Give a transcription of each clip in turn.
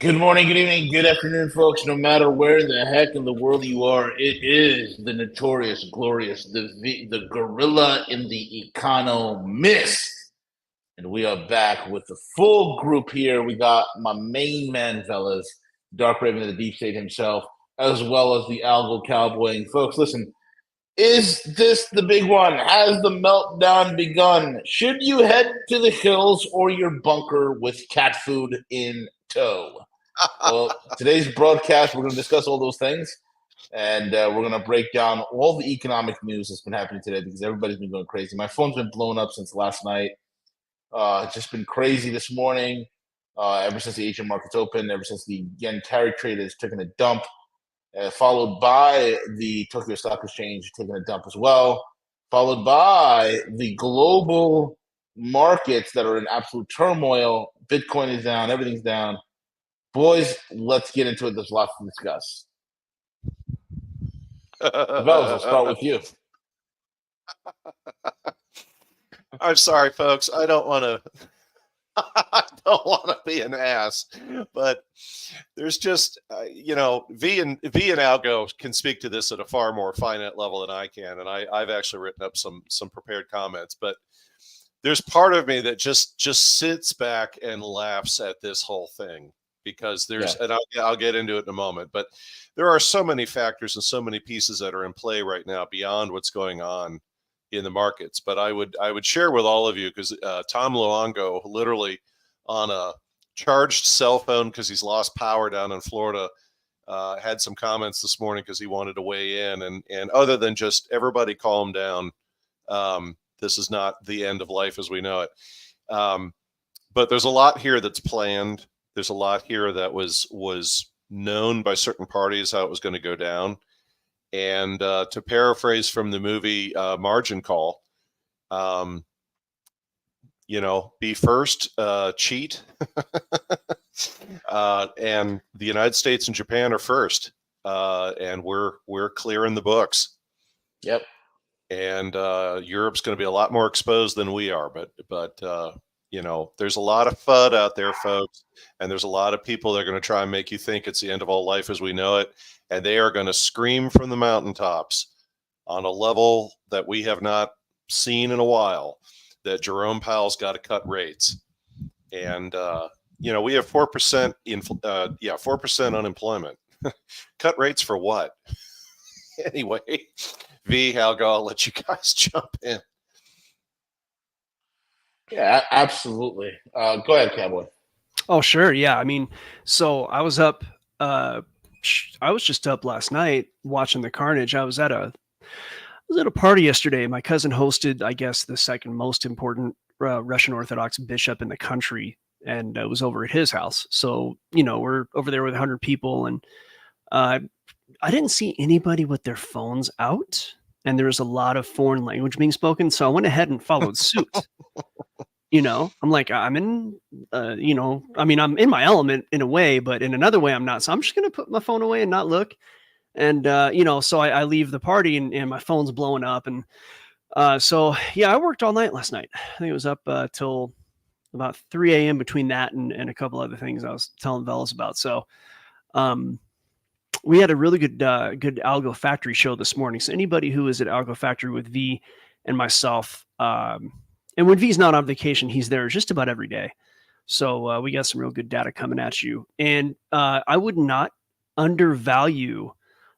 Good morning, good evening, good afternoon, folks. No matter where in the heck in the world you are, it is the notorious, glorious, the gorilla in the economist. And we are back with the full group here. We got my main man, Veles, Dark Raven of the Deep State himself, as well as the Algo Cowboy. And folks, listen, is this the big one? Has the meltdown begun? Should you head to the hills or your bunker with cat food in tow? Well, today's broadcast, we're going to discuss all those things, and we're going to break down all the economic news that's been happening today because everybody's been going crazy. My phone's been blown up since last night. It's just been crazy this morning, ever since the Asian markets opened, ever since the yen carry trade has taken a dump, followed by the Tokyo Stock Exchange taking a dump as well, followed by the global markets that are in absolute turmoil. Bitcoin is down, everything's down. Boys, let's get into it. There's lots to discuss. Veles, I'll start with you. I'm sorry, folks. I don't want to. I don't want to be an ass, but there's just V and Algo can speak to this at a far more finite level than I can, and I've actually written up some prepared comments. But there's part of me that just sits back and laughs at this whole thing. Because there's, and I'll get into it in a moment, but there are so many factors and so many pieces that are in play right now beyond what's going on in the markets. But I would share with all of you because Tom Luongo, literally on a charged cell phone because he's lost power down in Florida, had some comments this morning because he wanted to weigh in. And other than just everybody calm down, this is not the end of life as we know it. But there's a lot here that's planned. There's a lot here that was known by certain parties how it was going to go down. And to paraphrase from the movie Margin Call, be first, cheat. And the United States and Japan are first. And we're clearing the books. Yep. And Europe's going to be a lot more exposed than we are. But there's a lot of FUD out there, folks, and there's a lot of people that are going to try and make you think it's the end of all life as we know it, and they are going to scream from the mountaintops on a level that we have not seen in a while that Jerome Powell's got to cut rates. And, we have 4% 4% unemployment. Cut rates for what? Anyway, Algo, I'll let you guys jump in. Yeah, absolutely. Go ahead, Cowboy. Oh, sure. Yeah. I mean, so I was up, I was just up last night watching the carnage. I was at a party yesterday. My cousin hosted, I guess, the second most important Russian Orthodox bishop in the country. And it was over at his house. So, we're over there with 100 people. And I didn't see anybody with their phones out. And there was a lot of foreign language being spoken. So I went ahead and followed suit. I'm like, I'm in my element in a way, but in another way, I'm not. So I'm just going to put my phone away and not look. And, so I leave the party and my phone's blowing up. And I worked all night last night. I think it was up till about 3 a.m. between that and a couple other things I was telling Veles about. So we had a really good Algo Factory show this morning. So anybody who is at Algo Factory with V and myself, and when V's not on vacation, he's there just about every day. So we got some real good data coming at you. And I would not undervalue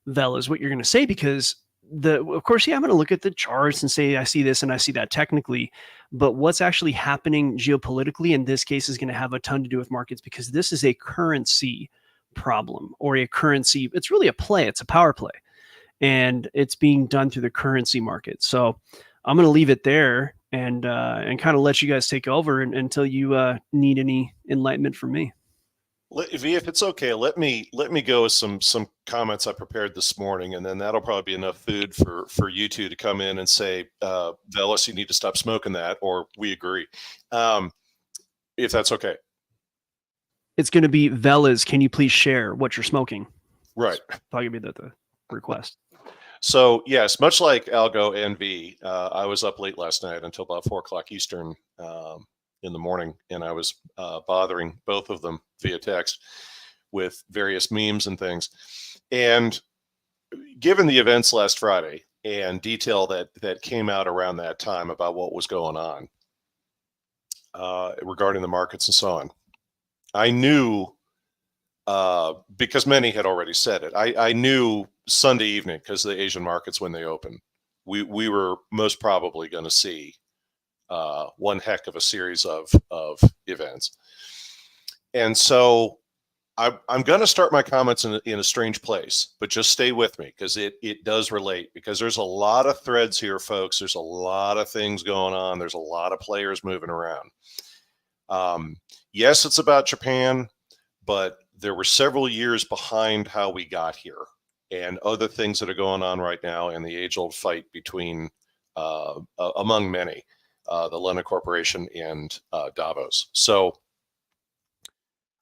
Veles, what you're going to say, because of course, I'm going to look at the charts and say, I see this and I see that technically, but what's actually happening geopolitically in this case is going to have a ton to do with markets because this is a currency problem or a currency. It's really a play. It's a power play and it's being done through the currency market. So I'm going to leave it there and kind of let you guys take over until you need any enlightenment from me. V, if it's okay, let me go with some comments I prepared this morning, and then that'll probably be enough food for you two to come in and say, Veles, you need to stop smoking that, or we agree. If that's okay. It's going to be Veles, can you please share what you're smoking? Right. Probably be the request. So yes, much like Algo and V, I was up late last night until about 4 o'clock Eastern in the morning, and I was bothering both of them via text. with various memes and things. And given the events last Friday and detail that came out around that time about what was going on regarding the markets and so on, I knew, because many had already said it, I knew Sunday evening, because the Asian markets, when they open, we were most probably going to see one heck of a series of events. And so I'm going to start my comments in a strange place, but just stay with me, because it does relate, because there's a lot of threads here, folks. There's a lot of things going on. There's a lot of players moving around. Yes, it's about Japan, but there were several years behind how we got here, and other things that are going on right now, and the age-old fight between, among many, the London Corporation and Davos. So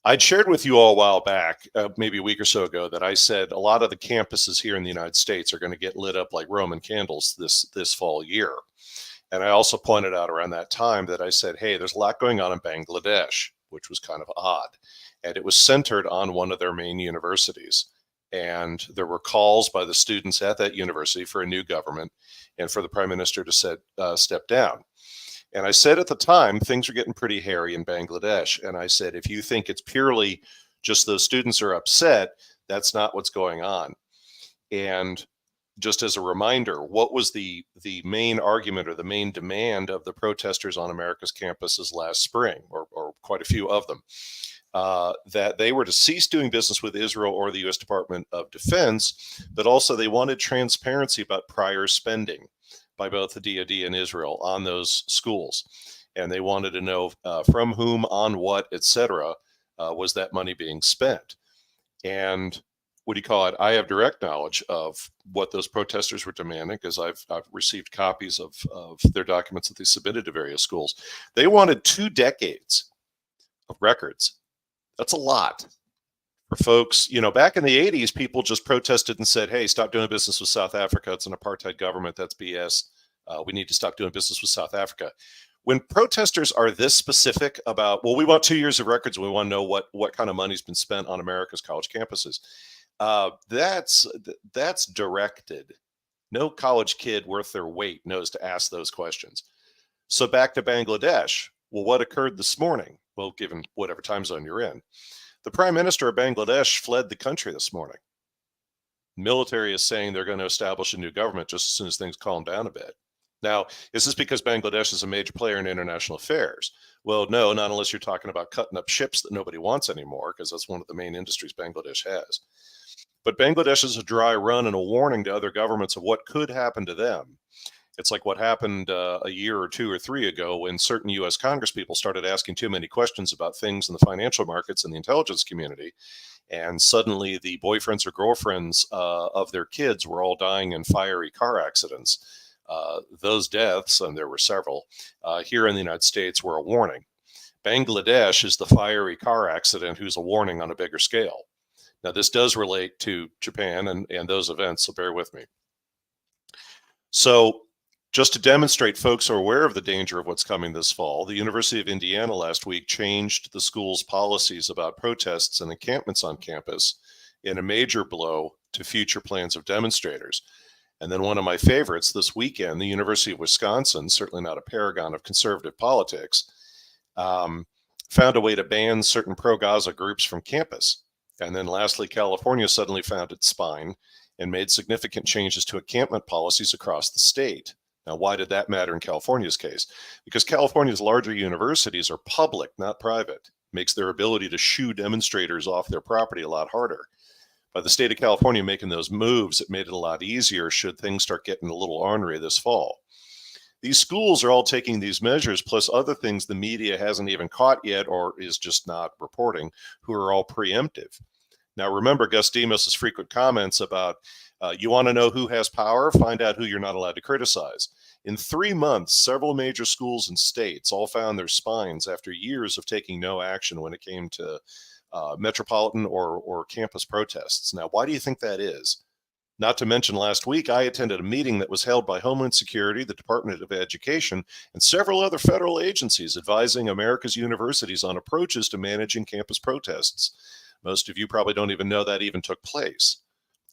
I'd shared with you all a while back, maybe a week or so ago, that I said a lot of the campuses here in the United States are going to get lit up like Roman candles this fall year. And I also pointed out around that time that I said, hey, there's a lot going on in Bangladesh, which was kind of odd. And it was centered on one of their main universities. And there were calls by the students at that university for a new government and for the prime minister to step down. And I said at the time, things are getting pretty hairy in Bangladesh. And I said, if you think it's purely just those students are upset, that's not what's going on. And just as a reminder, what was the main argument or the main demand of the protesters on America's campuses last spring, or quite a few of them? That they were to cease doing business with Israel or the U.S. Department of Defense, but also they wanted transparency about prior spending by both the DoD and Israel on those schools. And they wanted to know from whom, on what, etc., was that money being spent. And what do you call it? I have direct knowledge of what those protesters were demanding, because I've received copies of their documents that they submitted to various schools. They wanted 2 decades of records. That's a lot for folks. You know, back in the 80s, people just protested and said, hey, stop doing business with South Africa. It's an apartheid government. That's BS. We need to stop doing business with South Africa. When protesters are this specific about, well, we want 2 years of records, and we want to know what kind of money's been spent on America's college campuses, that's directed. No college kid worth their weight knows to ask those questions. So back to Bangladesh. Well, what occurred this morning? Well, given whatever time zone you're in, the prime minister of Bangladesh fled the country this morning. Military is saying they're going to establish a new government just as soon as things calm down a bit. Now, is this because Bangladesh is a major player in international affairs? Well, no, not unless you're talking about cutting up ships that nobody wants anymore, because that's one of the main industries Bangladesh has. But Bangladesh is a dry run and a warning to other governments of what could happen to them. It's like what happened a year or 2 or 3 ago when certain U.S. Congress people started asking too many questions about things in the financial markets and the intelligence community. And suddenly the boyfriends or girlfriends of their kids were all dying in fiery car accidents. Those deaths, and there were several, here in the United States were a warning. Bangladesh is the fiery car accident who's a warning on a bigger scale. Now, this does relate to Japan and those events, so bear with me. So just to demonstrate folks are aware of the danger of what's coming this fall, the University of Indiana last week changed the school's policies about protests and encampments on campus in a major blow to future plans of demonstrators. And then one of my favorites this weekend, the University of Wisconsin, certainly not a paragon of conservative politics, found a way to ban certain pro-Gaza groups from campus. And then lastly, California suddenly found its spine and made significant changes to encampment policies across the state. Now, why did that matter in California's case? Because California's larger universities are public, not private. Makes their ability to shoo demonstrators off their property a lot harder. By the state of California making those moves, it made it a lot easier should things start getting a little ornery this fall. These schools are all taking these measures, plus other things the media hasn't even caught yet or is just not reporting, who are all preemptive. Now, remember Gus Demos's frequent comments about, you want to know who has power? Find out who you're not allowed to criticize. In 3 months, several major schools and states all found their spines after years of taking no action when it came to metropolitan or campus protests. Now, why do you think that is? Not to mention last week, I attended a meeting that was held by Homeland Security, the Department of Education, and several other federal agencies advising America's universities on approaches to managing campus protests. Most of you probably don't even know that even took place.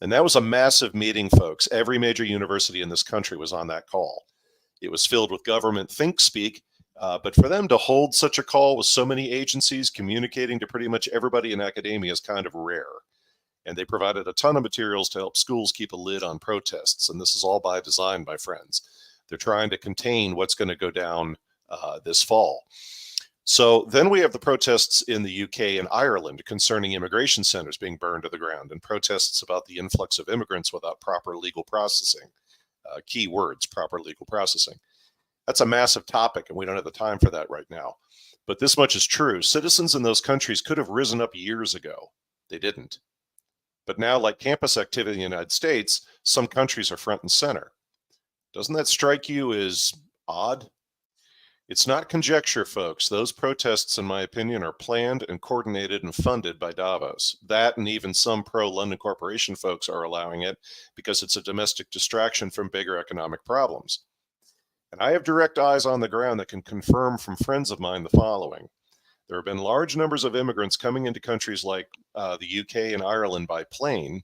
And that was a massive meeting, folks. Every major university in this country was on that call. It was filled with government think speak, but for them to hold such a call with so many agencies communicating to pretty much everybody in academia is kind of rare. And they provided a ton of materials to help schools keep a lid on protests. And this is all by design, my friends. They're trying to contain what's going to go down this fall. So then we have the protests in the UK and Ireland concerning immigration centers being burned to the ground, and protests about the influx of immigrants without proper legal processing. Key words, proper legal processing. That's a massive topic, and we don't have the time for that right now. But this much is true. Citizens in those countries could have risen up years ago. They didn't. But now, like campus activity in the United States, some countries are front and center. Doesn't that strike you as odd? It's not conjecture, folks. Those protests, in my opinion, are planned and coordinated and funded by Davos. That and even some pro-London corporation folks are allowing it because it's a domestic distraction from bigger economic problems. And I have direct eyes on the ground that can confirm from friends of mine the following. There have been large numbers of immigrants coming into countries like the UK and Ireland by plane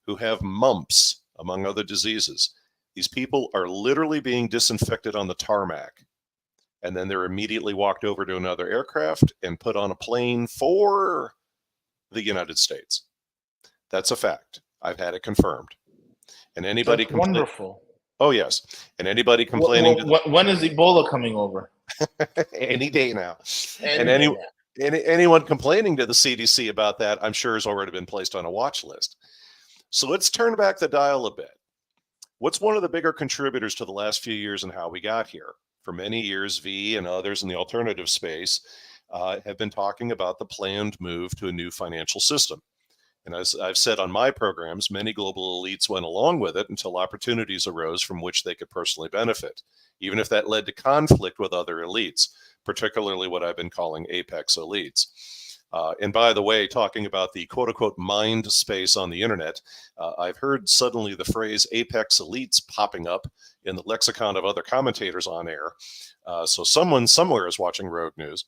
who have mumps, among other diseases. These people are literally being disinfected on the tarmac, and then they're immediately walked over to another aircraft and put on a plane for the United States. That's a fact. I've had it confirmed. And anybody wonderful. Oh, yes. And anybody complaining. When is Ebola coming over? Any day now. Anyone complaining to the CDC about that, I'm sure, has already been placed on a watch list. So let's turn back the dial a bit. What's one of the bigger contributors to the last few years and how we got here? For many years, V and others in the alternative space have been talking about the planned move to a new financial system. And as I've said on my programs, many global elites went along with it until opportunities arose from which they could personally benefit, even if that led to conflict with other elites, particularly what I've been calling apex elites. And by the way, talking about the quote-unquote mind space on the internet, I've heard suddenly the phrase apex elites popping up in the lexicon of other commentators on air. So someone somewhere is watching Rogue News.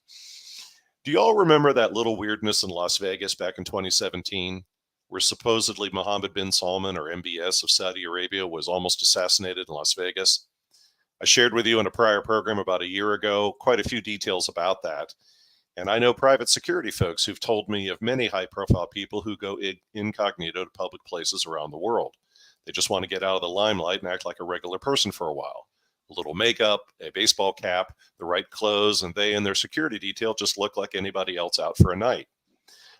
Do you all remember that little weirdness in Las Vegas back in 2017, where supposedly Mohammed bin Salman, or MBS, of Saudi Arabia was almost assassinated in Las Vegas? I shared with you in a prior program about a year ago quite a few details about that. And I know private security folks who've told me of many high-profile people who go incognito to public places around the world. They just want to get out of the limelight and act like a regular person for a while. A little makeup, a baseball cap, the right clothes, and they and their security detail just look like anybody else out for a night.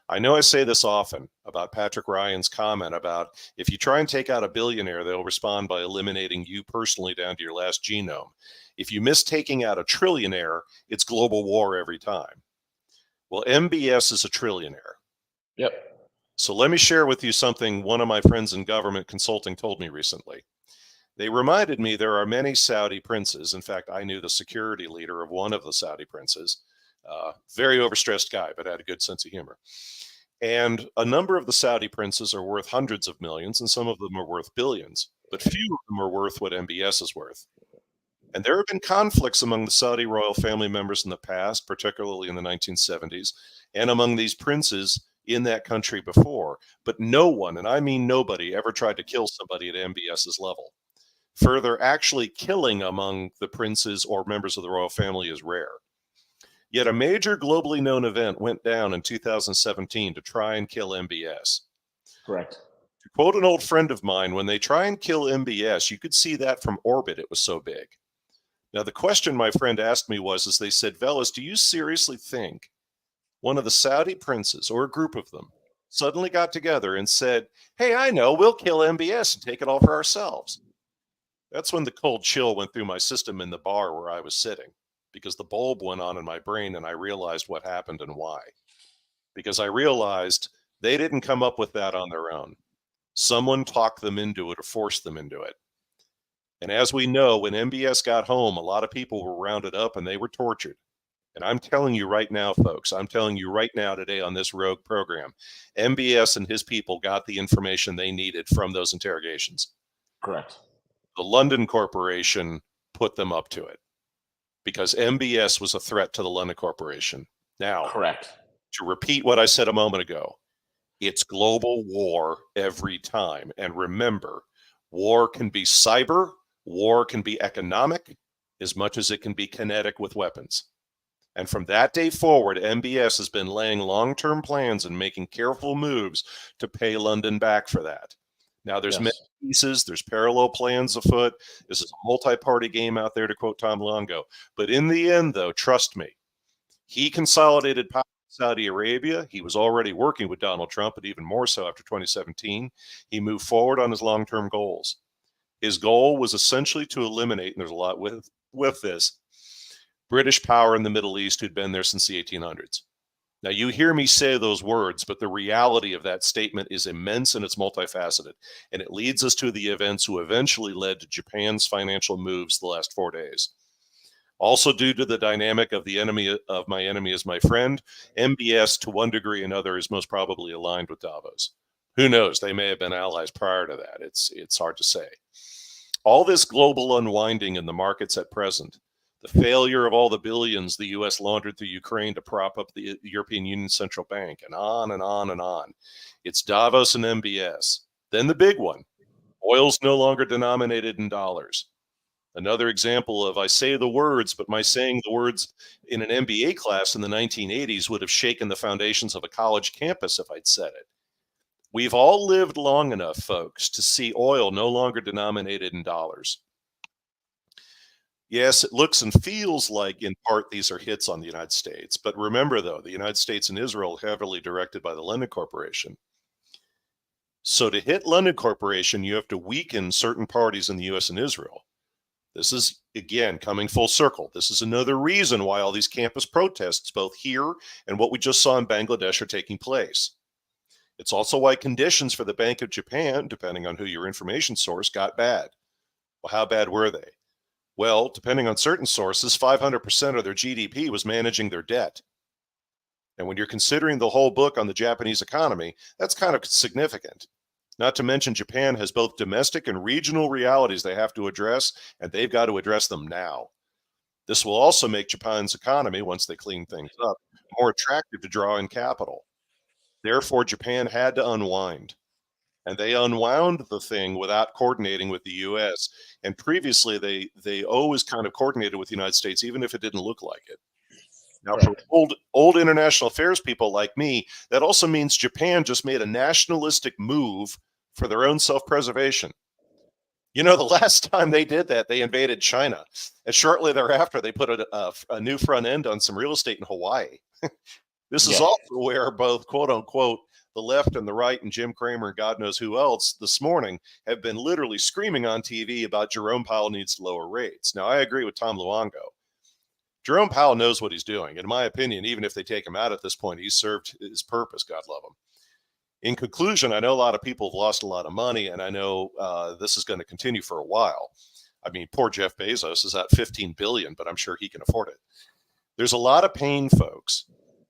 I know I say this often about Patrick Ryan's comment about if you try and take out a billionaire, they'll respond by eliminating you personally down to your last genome. If you miss taking out a trillionaire, it's global war every time. Well, MBS is a trillionaire. Yep. So let me share with you something one of my friends in government consulting told me recently. They reminded me there are many Saudi princes. In fact, I knew the security leader of one of the Saudi princes. Very overstressed guy, but had a good sense of humor. And a number of the Saudi princes are worth hundreds of millions, and some of them are worth billions. But few of them are worth what MBS is worth. And there have been conflicts among the Saudi royal family members in the past, particularly in the 1970s, and among these princes in that country before. But no one, and I mean nobody, ever tried to kill somebody at MBS's level. Further, actually killing among the princes or members of the royal family is rare. Yet a major globally known event went down in 2017 to try and kill MBS. Correct. To quote an old friend of mine, when they try and kill MBS, you could see that from orbit, it was so big. Now, the question my friend asked me was, as they said, Veles, do you seriously think one of the Saudi princes, or a group of them, suddenly got together and said, hey, I know, we'll kill MBS and take it all for ourselves? That's when the cold chill went through my system in the bar where I was sitting, because the bulb went on in my brain and I realized what happened and why. Because I realized they didn't come up with that on their own. Someone talked them into it or forced them into it. And as we know, when MBS got home, a lot of people were rounded up and they were tortured. And I'm telling you right now, folks, I'm telling you right now today on this Rogue program, MBS and his people got the information they needed from those interrogations. Correct. The London Corporation put them up to it because MBS was a threat to the London Corporation. Now, correct. To repeat what I said a moment ago, It's global war every time. And remember, war can be cyber, war can be economic, as much as it can be kinetic with weapons. And from that day forward, MBS has been laying long-term plans and making careful moves to pay London back for that. Now, there's many pieces, there's parallel plans afoot. This is a multi-party game out there, to quote Tom Longo. But in the end, though, trust me, he consolidated power in Saudi Arabia. He was already working with Donald Trump, but even more so after 2017. He moved forward on his long-term goals. His goal was essentially to eliminate, and there's a lot with this, British power in the Middle East who'd been there since the 1800s. Now, you hear me say those words, but the reality of that statement is immense and it's multifaceted. And it leads us to the events who eventually led to Japan's financial moves the last 4 days. Also, due to the dynamic of the enemy of my enemy is my friend, MBS, to one degree or another, is most probably aligned with Davos. Who knows? They may have been allies prior to that. It's hard to say. All this global unwinding in the markets at present, the failure of all the billions the U.S. laundered through Ukraine to prop up the European Union Central Bank, and on and on and on. It's Davos and MBS. Then the big one, oil's no longer denominated in dollars. Another example of I say the words, but my saying the words in an MBA class in the 1980s would have shaken the foundations of a college campus if I'd said it. We've all lived long enough, folks, to see oil no longer denominated in dollars. Yes, it looks and feels like, in part, these are hits on the United States. But remember, though, the United States and Israel are heavily directed by the London Corporation. So to hit London Corporation, you have to weaken certain parties in the U.S. and Israel. This is, again, coming full circle. This is another reason why all these campus protests, both here and what we just saw in Bangladesh, are taking place. It's also why conditions for the Bank of Japan, depending on who your information source, got bad. Well, how bad were they? Well, depending on certain sources, 500% of their GDP was managing their debt. And when you're considering the whole book on the Japanese economy, that's kind of significant. Not to mention Japan has both domestic and regional realities they have to address, and they've got to address them now. This will also make Japan's economy, once they clean things up, more attractive to draw in capital. Therefore, Japan had to unwind. And they unwound the thing without coordinating with the U.S. And previously, they always kind of coordinated with the United States, even if it didn't look like it. Now, for old international affairs people like me, that also means Japan just made a nationalistic move for their own self-preservation. You know, the last time they did that, they invaded China. And shortly thereafter, they put a new front end on some real estate in Hawaii. This is also where both, quote unquote, the left and the right and Jim Cramer and God knows who else this morning have been literally screaming on TV about Jerome Powell needs to lower rates. Now, I agree with Tom Luongo. Jerome Powell knows what he's doing. In my opinion, even if they take him out at this point, he's served his purpose, God love him. In conclusion, I know a lot of people have lost a lot of money, and I know this is going to continue for a while. I mean, poor Jeff Bezos is at $15 billion, but I'm sure he can afford it. There's a lot of pain, folks.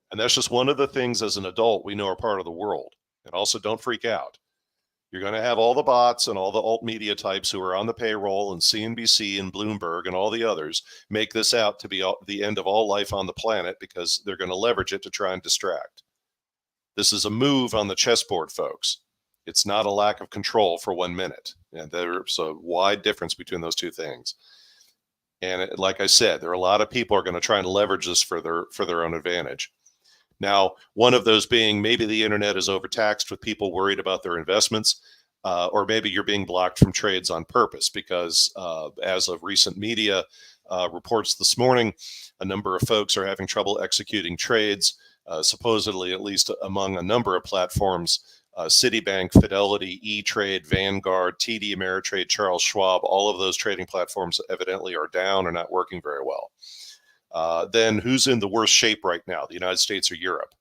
And that's just one of the things as an adult we know are part of the world. And also, don't freak out. You're going to have all the bots and all the alt media types who are on the payroll, and CNBC and Bloomberg and all the others make this out to be the end of all life on the planet because they're going to leverage it to try and distract. This is a move on the chessboard, folks. It's not a lack of control for 1 minute. And there's a wide difference between those two things. And like I said, there are a lot of people who are going to try and leverage this for their own advantage. Now, one of those being maybe the internet is overtaxed with people worried about their investments, or maybe you're being blocked from trades on purpose because as of recent media reports this morning, a number of folks are having trouble executing trades, supposedly at least among a number of platforms, Citibank, Fidelity, E-Trade, Vanguard, TD Ameritrade, Charles Schwab, all of those trading platforms evidently are down or not working very well. Then who's in the worst shape right now, the United States or Europe?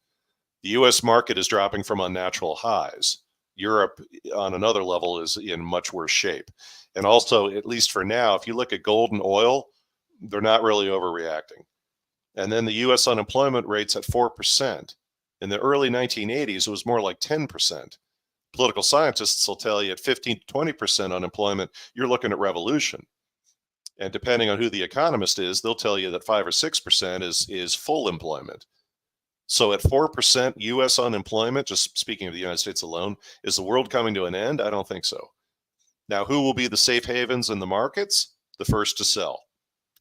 The U.S. market is dropping from unnatural highs. Europe, on another level, is in much worse shape. And also, at least for now, if you look at gold and oil, they're not really overreacting. And then the U.S. unemployment rate's at 4%. In the early 1980s, it was more like 10%. Political scientists will tell you at 15 to 20% unemployment, you're looking at revolution. And depending on who the economist is, they'll tell you that 5 or 6% is full employment. So at 4% U.S. unemployment, just speaking of the United States alone, is the world coming to an end? I don't think so. Now, who will be the safe havens in the markets? The first to sell.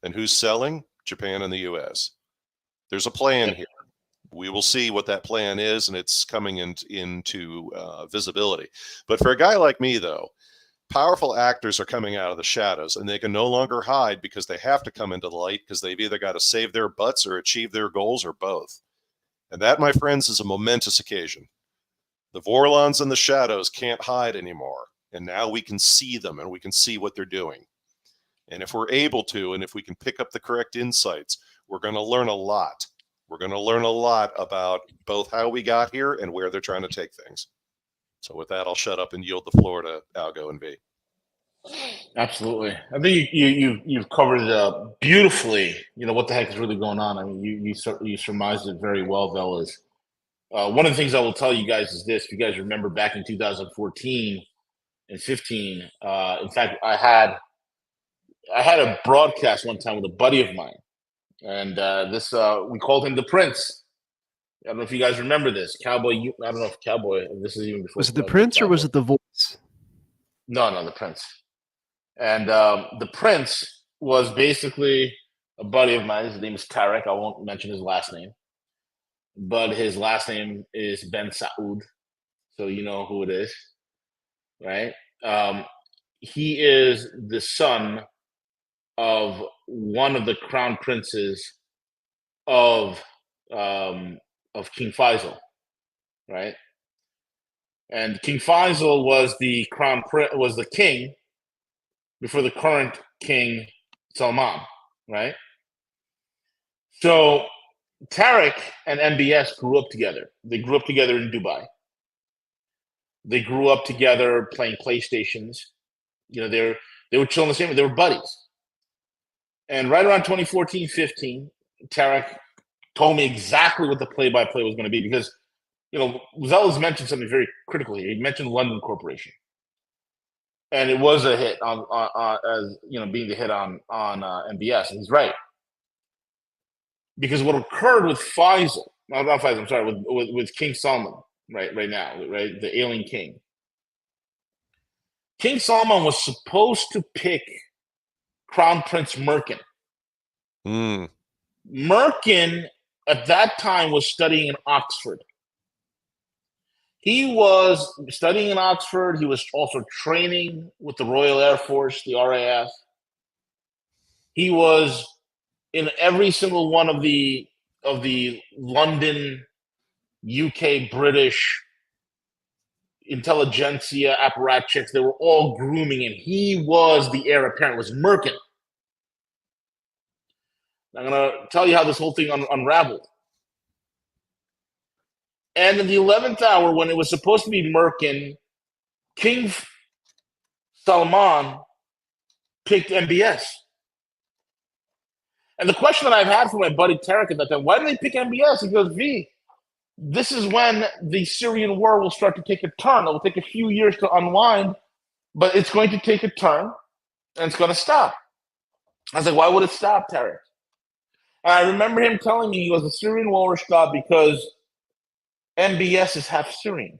And who's selling? Japan and the U.S. There's a plan here. We will see what that plan is, and it's coming into visibility. But for a guy like me, though, powerful actors are coming out of the shadows, and they can no longer hide because they have to come into the light because they've either got to save their butts or achieve their goals or both. And that, my friends, is a momentous occasion. The Vorlons in the shadows can't hide anymore, and now we can see them, and we can see what they're doing. And if we're able to, and if we can pick up the correct insights, we're going to learn a lot. We're going to learn a lot about both how we got here and where they're trying to take things. So with that, I'll shut up and yield the floor to Algo and V. Absolutely. I think you've covered beautifully, what the heck is really going on. I mean, you surmised it very well, Veles. One of the things I will tell you guys is this. If you guys remember back in 2014 and 15, in fact, I had a broadcast one time with a buddy of mine. And we called him the Prince. I don't know if you guys remember this. Cowboy, I don't know if Cowboy, this is even before. Was it the Prince or was it the Voice? No, the Prince. And the Prince was basically a buddy of mine. His name is Tarek. I won't mention his last name. But his last name is Ben Saud. So you know who it is, right? He is the son of one of the crown princes of King Faisal, right? And King Faisal was the was the king before the current King Salman, right? So Tarek and MBS grew up together. They grew up together in Dubai. They grew up together playing PlayStations. They were chilling the same. They were buddies. And right around 2014, 15, Tarek told me exactly what the play-by-play was going to be because, Veles mentioned something very critical here. He mentioned London Corporation, and it was a hit on as being the hit on MBS. And he's right because what occurred with Faisal, not Faisal, I'm sorry, with King Salman, right now, right, the alien king. King Salman was supposed to pick Crown Prince Merkin. Merkin at that time was studying in Oxford. He was studying in Oxford. He was also training with the Royal Air Force, the RAF. He was in every single one of the London, UK, British intelligentsia apparatchiks. They were all grooming him. He was the heir apparent. It was Merkin. I'm going to tell you how this whole thing unraveled. And in the 11th hour, when it was supposed to be Merkin, King Salman picked MBS. And the question that I've had from my buddy Tarek at that time, why did they pick MBS? He goes, V, this is when the Syrian war will start to take a turn. It will take a few years to unwind, but it's going to take a turn, and it's going to stop. I was like, why would it stop, Tarek? And I remember him telling me, he goes, the Syrian war will stop because MBS is half Syrian.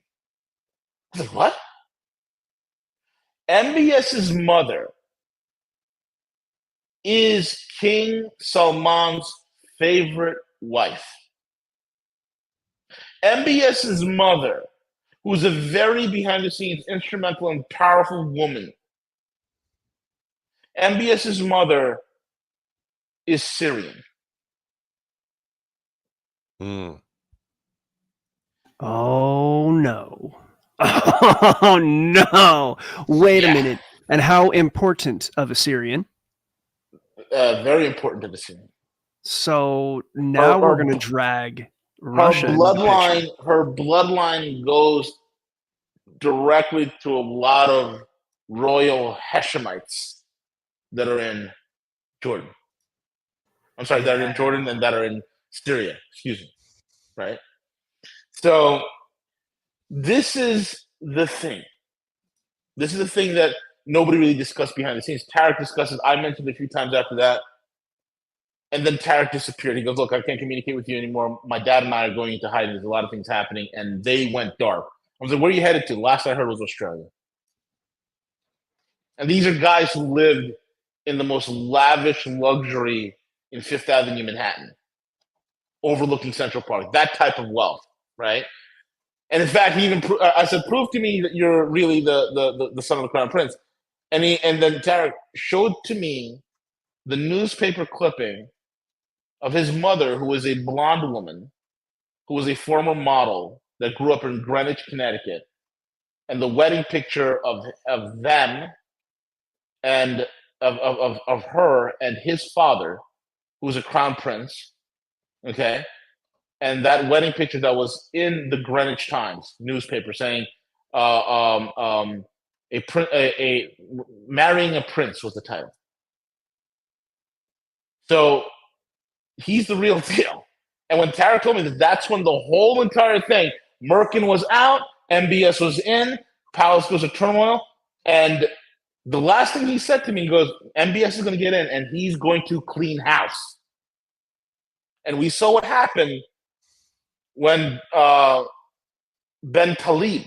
I was like, what? MBS's mother is King Salman's favorite wife. MBS's mother, who's a very behind-the-scenes, instrumental and powerful woman, MBS's mother is Syrian. Oh, no. Oh, no. Wait a minute. And how important of a Syrian? Very important to the Syrian. So now we're going to drag Russia. Her bloodline goes directly to a lot of royal Hashemites that are in Jordan. I'm sorry, that are in Jordan and that are in Syria. Excuse me. Right? So this is the thing. This is the thing that nobody really discussed behind the scenes. Tarek discusses. I mentioned a few times after that. And then Tarek disappeared. He goes, look, I can't communicate with you anymore. My dad and I are going into hiding. There's a lot of things happening. And they went dark. I was like, where are you headed to? Last I heard was Australia. And these are guys who lived in the most lavish luxury in Fifth Avenue, Manhattan, overlooking Central Park, that type of wealth, right? And in fact, he even I said, prove to me that you're really the son of the Crown Prince. And then Tarek showed to me the newspaper clipping of his mother, who was a blonde woman, who was a former model that grew up in Greenwich, Connecticut, and the wedding picture of them and of her and his father, who was a crown prince, okay? And that wedding picture that was in the Greenwich Times newspaper saying, marrying a prince was the title. So he's the real deal. And when Tarek told me that, that's when the whole entire thing, Merkin was out, MBS was in, Palace goes to turmoil, and the last thing he said to me, he goes, MBS is going to get in, and he's going to clean house. And we saw what happened when Ben Talib,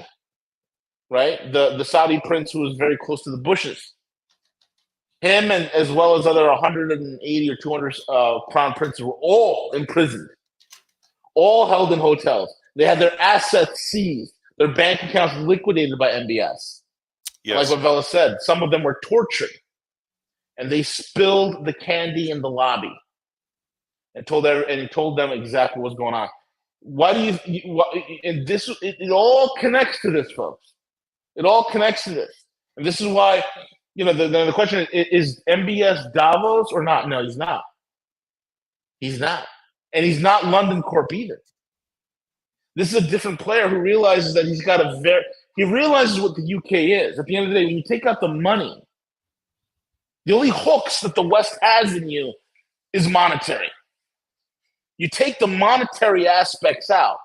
right, the Saudi prince who was very close to the Bushes, him and as well as other 180 or 200 crown princes were all imprisoned, all held in hotels. They had their assets seized, their bank accounts liquidated by MBS. Yes. Like what Veles said, some of them were tortured, and they spilled the candy in the lobby and told them exactly what's going on. Why do you and this it all connects to this, folks. It all connects to this. And this is why, the question is MBS Davos or not? No, he's not. He's not. And he's not London Corp either. This is a different player who realizes that he's got he realizes what the UK is. At the end of the day, when you take out the money, the only hooks that the West has in you is monetary. You take the monetary aspects out,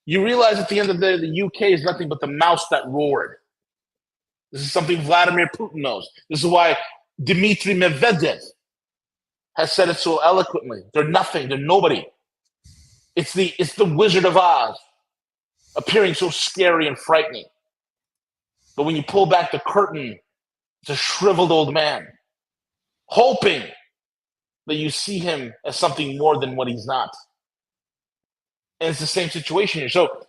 you realize at the end of the day, the UK is nothing but the mouse that roared. This is something Vladimir Putin knows. This is why Dmitry Medvedev has said it so eloquently. They're nothing. They're nobody. It's the Wizard of Oz appearing so scary and frightening. But when you pull back the curtain, it's a shriveled old man, hoping that you see him as something more than what he's not. And it's the same situation here. So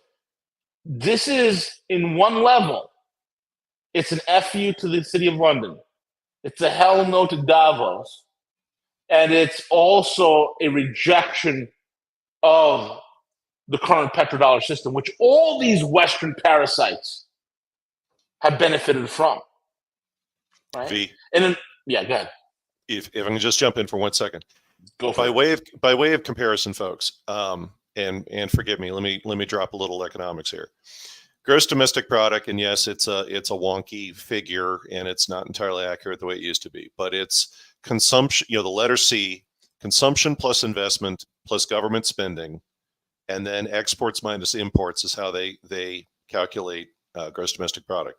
this is, in one level, it's an FU to the City of London. It's a hell no to Davos. And it's also a rejection of the current petrodollar system, which all these Western parasites have benefited from. Right? V. And then, yeah, go ahead. If I can just jump in for 1 second. Go for it. By way of comparison, folks, and forgive me, let me drop a little economics here. Gross domestic product, and yes, it's a wonky figure, and it's not entirely accurate the way it used to be, but it's consumption, the letter C, consumption plus investment plus government spending, and then exports minus imports is how they calculate gross domestic product.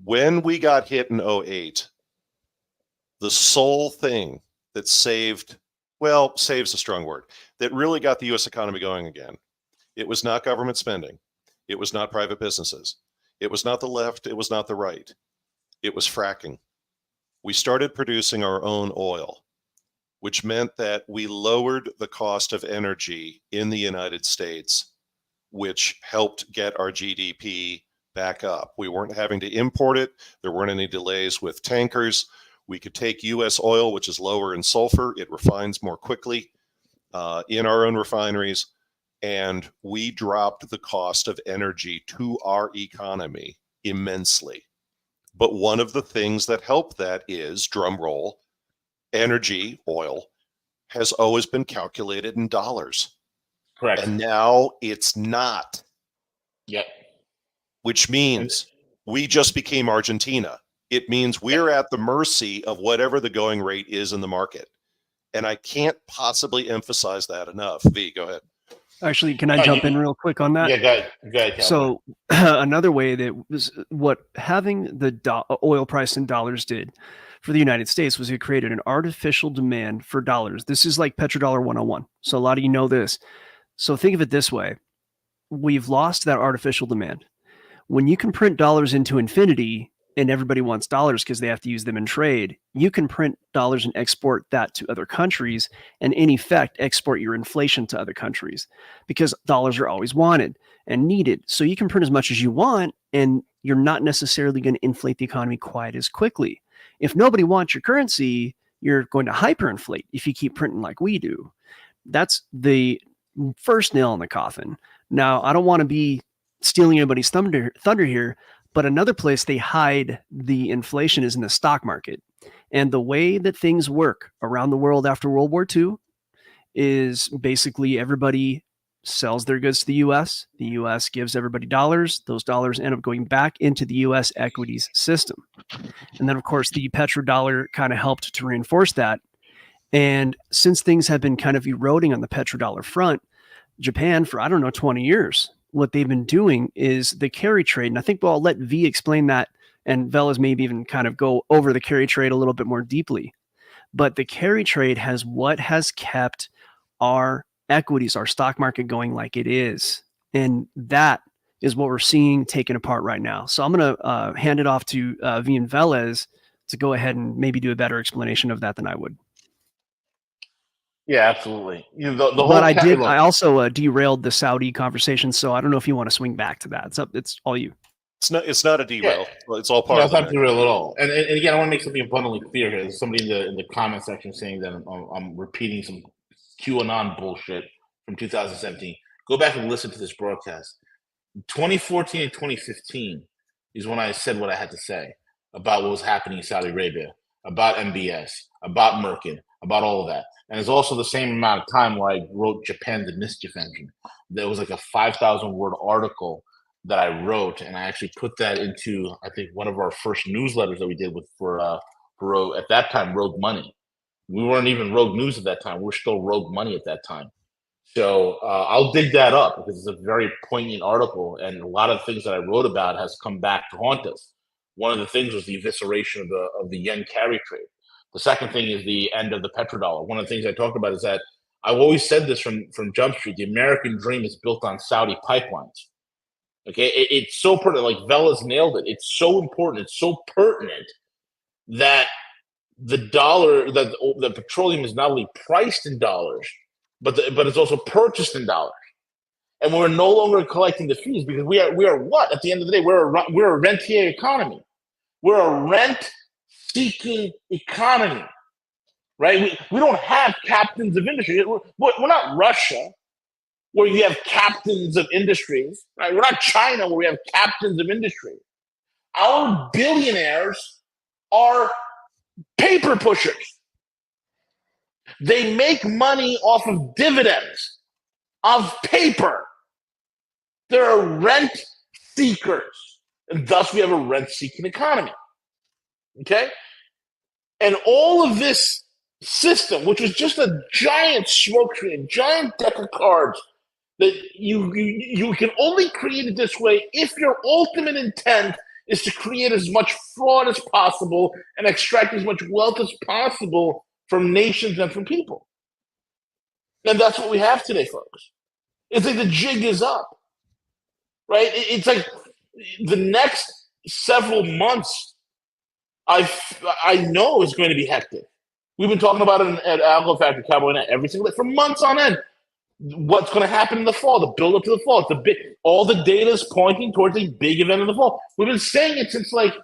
When we got hit in 2008, the sole thing that saves a strong word, that really got the U.S. economy going again, it was not government spending. It was not private businesses. It was not the left. It was not the right. It was fracking. We started producing our own oil, which meant that we lowered the cost of energy in the United States, which helped get our GDP back up. We weren't having to import it. There weren't any delays with tankers. We could take U.S. oil, which is lower in sulfur. It refines more quickly in our own refineries. And we dropped the cost of energy to our economy immensely. But one of the things that helped that is, drum roll, energy, oil, has always been calculated in dollars. Correct. And now it's not. Yep. Which means we just became Argentina. It means we're at the mercy of whatever the going rate is in the market. And I can't possibly emphasize that enough. V, go ahead. Actually, can I jump in real quick on that? Yeah, go ahead. So another way that was what having the oil price in dollars did, for the United States was it created an artificial demand for dollars. This is like petrodollar 101. So a lot of you know this. So think of it this way. We've lost that artificial demand. When you can print dollars into infinity and everybody wants dollars because they have to use them in trade, you can print dollars and export that to other countries and in effect export your inflation to other countries because dollars are always wanted and needed. So you can print as much as you want and you're not necessarily going to inflate the economy quite as quickly. If nobody wants your currency, you're going to hyperinflate if you keep printing like we do. That's the first nail in the coffin. Now, I don't want to be stealing anybody's thunder here, but another place they hide the inflation is in the stock market. And the way that things work around the world after World War II is basically everybody sells their goods to the US. The US gives everybody dollars. Those dollars end up going back into the US equities system. And then, of course, the petrodollar kind of helped to reinforce that. And since things have been kind of eroding on the petrodollar front, Japan for, 20 years, what they've been doing is the carry trade. And I think I'll let V explain that, and Veles maybe even kind of go over the carry trade a little bit more deeply. But the carry trade has what has kept our equities, our stock market going like it is. And that is what we're seeing taken apart right now. So I'm going to hand it off to V and Veles to go ahead and maybe do a better explanation of that than I would. Yeah, absolutely. The whole but I also derailed the Saudi conversation, so I don't know if you want to swing back to that. It's all you. It's not a derail. Yeah. It's all part of it. It's not derail at all. And again, I want to make something abundantly clear here. There's somebody in the comment section saying that I'm repeating some QAnon bullshit from 2017. Go back and listen to this broadcast. 2014 and 2015 is when I said what I had to say about what was happening in Saudi Arabia, about MBS, about Merkin, about all of that. And it's also the same amount of time where I wrote Japan the Mischief Engine. There was like a 5,000 word article that I wrote, and I actually put that into, I think, one of our first newsletters that we did for at that time, Rogue Money. We weren't even Rogue News at that time. We were still Rogue Money at that time. So I'll dig that up because it's a very poignant article, and a lot of things that I wrote about has come back to haunt us. One of the things was the evisceration of the yen carry trade. The second thing is the end of the petrodollar. One of the things I talked about is that I've always said this from Jump Street: the American dream is built on Saudi pipelines. Okay, it's so pertinent. Like Veles nailed it. It's so important. It's so pertinent that the dollar, that the petroleum is not only priced in dollars, but it's also purchased in dollars. And we're no longer collecting the fees because we are what? At the end of the day, we're a rentier economy. We're a rent-seeking economy, right? We don't have captains of industry. We're not Russia, where you have captains of industries, right? We're not China, where we have captains of industry. Our billionaires are paper pushers. They make money off of dividends, of paper. They're rent seekers, and thus we have a rent-seeking economy. Okay? And all of this system, which was just a giant smoke screen, a giant deck of cards, that you can only create it this way if your ultimate intent is to create as much fraud as possible and extract as much wealth as possible from nations and from people. And that's what we have today, folks. It's like the jig is up, right? It's like the next several months I know is going to be hectic. We've been talking about it at Algo Factory, Cowboy Net, every single day for months on end. What's going to happen in the fall, the build up to the fall. All the data is pointing towards a big event in the fall. We've been saying it since like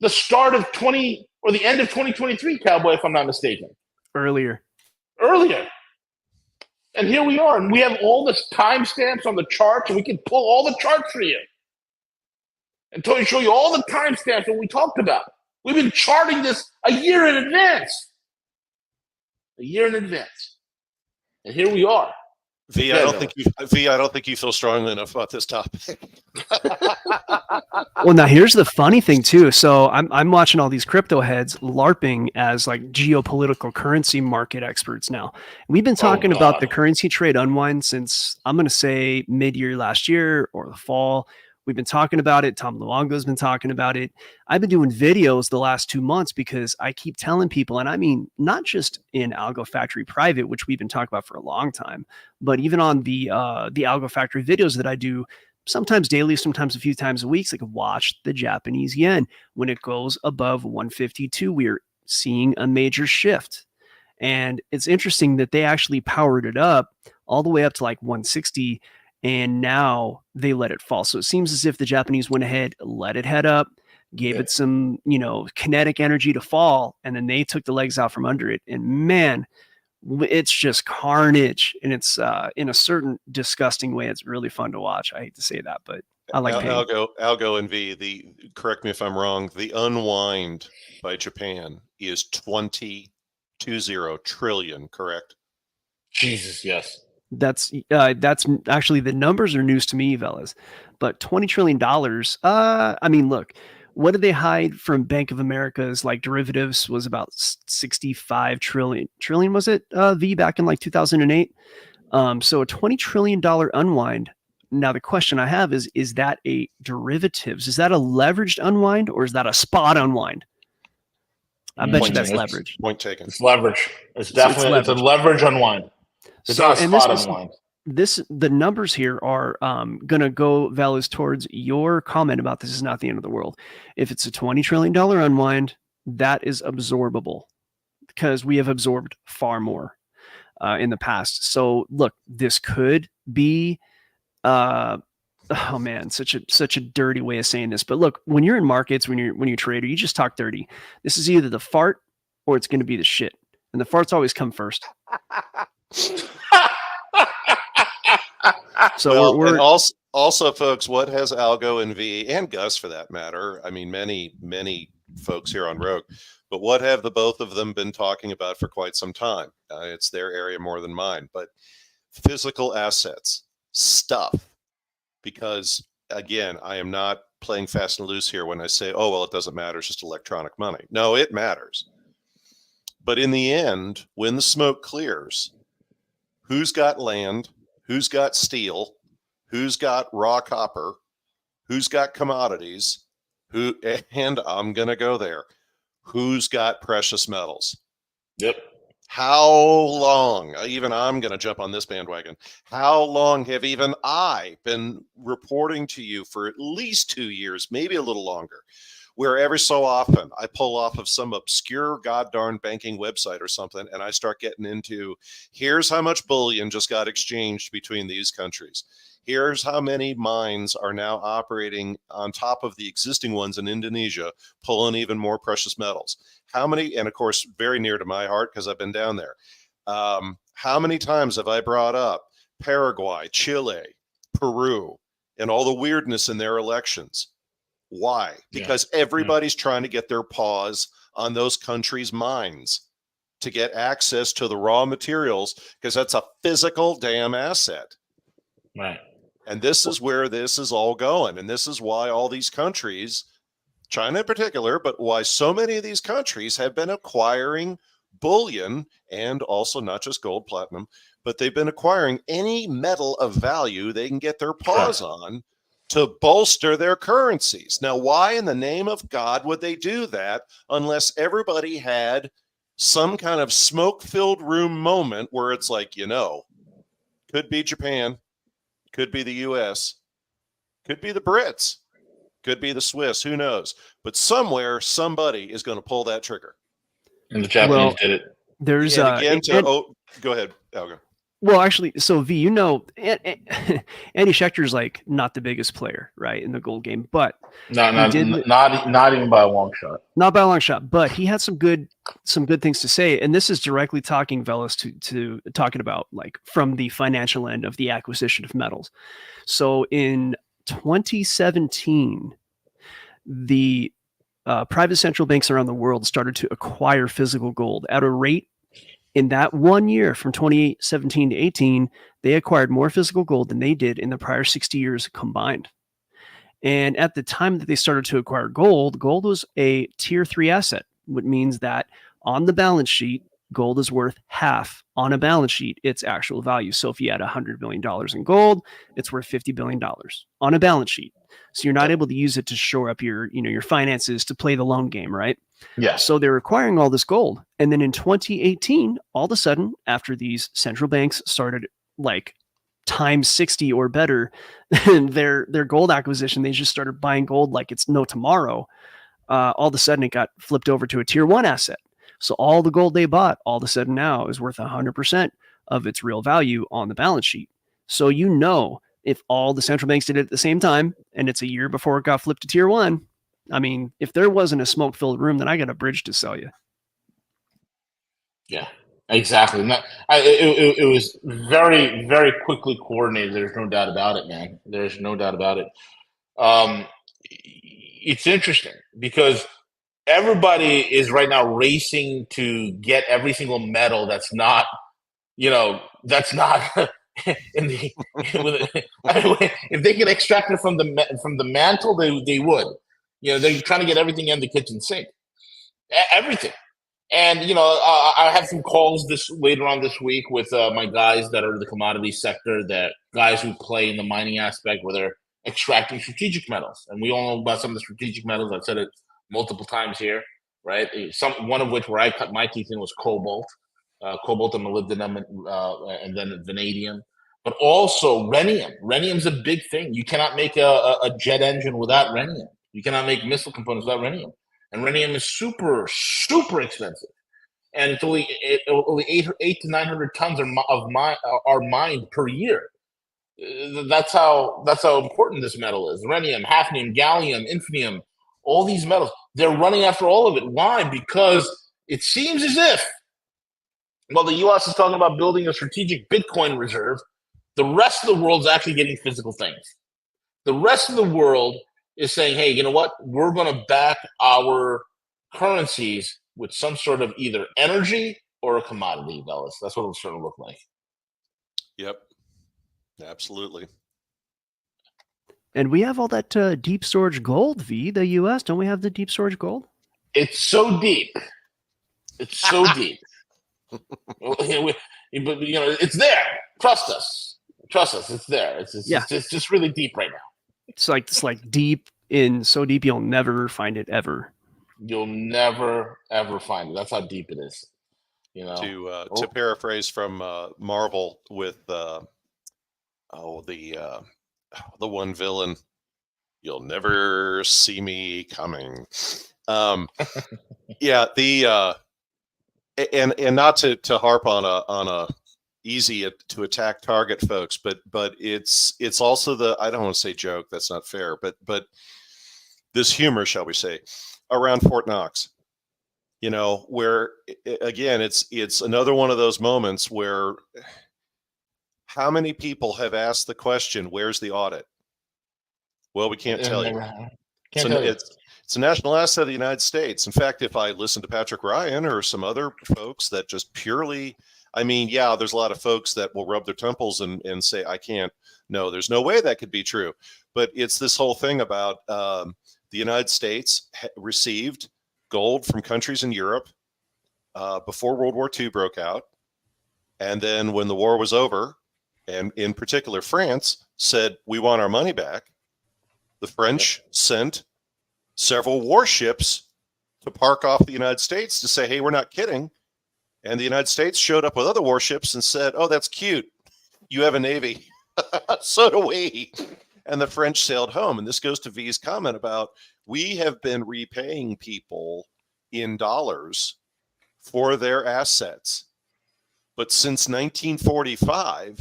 the start of the end of 2023, Cowboy, if I'm not mistaken. Earlier. And here we are, and we have all the timestamps on the charts, and we can pull all the charts for you and show you all the timestamps that we talked about. We've been charting this a year in advance. And here we are. V, I don't think you feel strongly enough about this topic. Well, now here's the funny thing too. So I'm watching all these crypto heads LARPing as like geopolitical currency market experts now. We've been talking about the currency trade unwind since I'm going to say mid-year last year or the fall. We've been talking about it. Tom Luongo's been talking about it. I've been doing videos the last 2 months because I keep telling people, and I mean, not just in Algo Factory Private, which we've been talking about for a long time, but even on the Algo Factory videos that I do, sometimes daily, sometimes a few times a week, like watch the Japanese yen. When it goes above 152, we're seeing a major shift. And it's interesting that they actually powered it up all the way up to like 160, and now they let it fall. So it seems as if the Japanese went ahead, let it head up, gave it some, kinetic energy to fall, and then they took the legs out from under it. And man, it's just carnage, and it's in a certain disgusting way. It's really fun to watch. I hate to say that, but I like pain. Algo and V. Correct me if I'm wrong. The unwind by Japan is 20 trillion. Correct? Jesus, yes. That's actually, the numbers are news to me, Veles. But $20 trillion. I mean, look. What did they hide from Bank of America's like derivatives was about 65 trillion. Trillion, was it, V, back in like 2008? So a $20 trillion unwind. Now, the question I have is that a derivatives? Is that a leveraged unwind, or is that a spot unwind? I bet you that's leverage. Point taken. It's leverage. It's definitely it's a leverage unwind. It's not a spot unwind. The numbers here are going to go, Veles, towards your comment about this is not the end of the world. If it's a $20 trillion unwind, that is absorbable, because we have absorbed far more in the past. So look, this could be, oh man, such a dirty way of saying this. But look, when you're in markets, when you're a trader, you just talk dirty. This is either the fart or it's going to be the shit, and the farts always come first. So we're also, folks, what has Algo and V and Gus, for that matter, I mean, many folks here on Rogue, but what have the both of them been talking about for quite some time? It's their area more than mine, but physical assets, stuff, because again, I am not playing fast and loose here when I say, oh, well, it doesn't matter, it's just electronic money. No, it matters. But in the end, when the smoke clears, who's got land? Who's got steel? Who's got raw copper? Who's got commodities? And I'm going to go there. Who's got precious metals? Yep. How long, even I'm going to jump on this bandwagon, how long have even I been reporting to you for at least 2 years, maybe a little longer, where every so often I pull off of some obscure goddarn banking website or something, and I start getting into, here's how much bullion just got exchanged between these countries. Here's how many mines are now operating on top of the existing ones in Indonesia, pulling even more precious metals. How many, and of course, very near to my heart because I've been down there. How many times have I brought up Paraguay, Chile, Peru, and all the weirdness in their elections? Why? Because everybody's trying to get their paws on those countries' mines to get access to the raw materials, because that's a physical damn asset. Right. And this is where this is all going. And this is why all these countries, China in particular, but why so many of these countries have been acquiring bullion, and also not just gold, platinum, but they've been acquiring any metal of value they can get their paws on to bolster their currencies. Now, why in the name of God would they do that unless everybody had some kind of smoke-filled room moment where it's like, could be Japan, could be the US, could be the Brits, could be the Swiss, who knows? But somewhere, somebody is going to pull that trigger. And the Japanese did it. There's go ahead, Algo. Well, actually, so V, Andy Schechter's like not the biggest player, right, in the gold game, but not even by a long shot. Not by a long shot, but he had some good things to say, and this is directly talking, Veles, to talking about like from the financial end of the acquisition of metals. So in 2017, the private central banks around the world started to acquire physical gold at a rate. In that 1 year, from 2017 to 18, they acquired more physical gold than they did in the prior 60 years combined. And at the time that they started to acquire gold was a tier 3 asset, which means that on the balance sheet, gold is worth half on a balance sheet its actual value. So if you had $100 billion in gold, it's worth $50 billion on a balance sheet. So you're not able to use it to shore up your finances to play the long game, right? Yeah. So they're acquiring all this gold. And then in 2018, all of a sudden, after these central banks started like times 60 or better their gold acquisition, they just started buying gold like it's no tomorrow. All of a sudden it got flipped over to a tier 1 asset. So all the gold they bought all of a sudden now is worth 100% of its real value on the balance sheet. So if all the central banks did it at the same time and it's a year before it got flipped to tier 1, I mean, if there wasn't a smoke-filled room, then I got a bridge to sell you. Yeah, exactly. It was very, very quickly coordinated. There's no doubt about it, man. There's no doubt about it. It's interesting because everybody is right now racing to get every single metal that's not in the. If they could extract it from the mantle, they would. They're trying to get everything in the kitchen sink, everything. And I have some calls later on this week with my guys that are in the commodity sector, that guys who play in the mining aspect where they're extracting strategic metals, and we all know about some of the strategic metals. I've said it multiple times here, right? One of which where I cut my teeth in was cobalt and molybdenum, and then vanadium, but also rhenium. Rhenium's a big thing. You cannot make a jet engine without rhenium. You cannot make missile components without rhenium. And rhenium is super, super expensive. And it's only 800 to 900 tons are mined per year. That's how important this metal is. Rhenium, hafnium, gallium, infinium, all these metals. They're running after all of it. Why? Because it seems as if, while the U.S. is talking about building a strategic Bitcoin reserve, the rest of the world's actually getting physical things. The rest of the world is saying, hey, you know what? We're going to back our currencies with some sort of either energy or a commodity, Veles. That's what it's going to look like. Yep. Absolutely. And we have all that deep storage gold, V, the U.S. Don't we have the deep storage gold? It's so deep. It's so deep. But it's there. Trust us. It's there. It's just really deep right now. It's like deep so deep you'll never find it ever. You'll never ever find it. That's how deep it is. To paraphrase from Marvel with the one villain, you'll never see me coming. Yeah, and not to harp on a easy to attack target, folks, but it's also I don't want to say joke, that's not fair, but this humor, shall we say, around Fort Knox, where again it's another one of those moments where how many people have asked the question, where's the audit? Well, we can't tell you. It's a national asset of the United States. In fact, if I listen to Patrick Ryan or some other folks that just purely, there's a lot of folks that will rub their temples and say, I can't. No, there's no way that could be true. But it's this whole thing about the United States received gold from countries in Europe before World War II broke out. And then when the war was over, and in particular France said, we want our money back, the French sent several warships to park off the United States to say, hey, we're not kidding. And the United States showed up with other warships and said, oh, that's cute. You have a navy. So do we. And the French sailed home. And this goes to V's comment about we have been repaying people in dollars for their assets. But since 1945,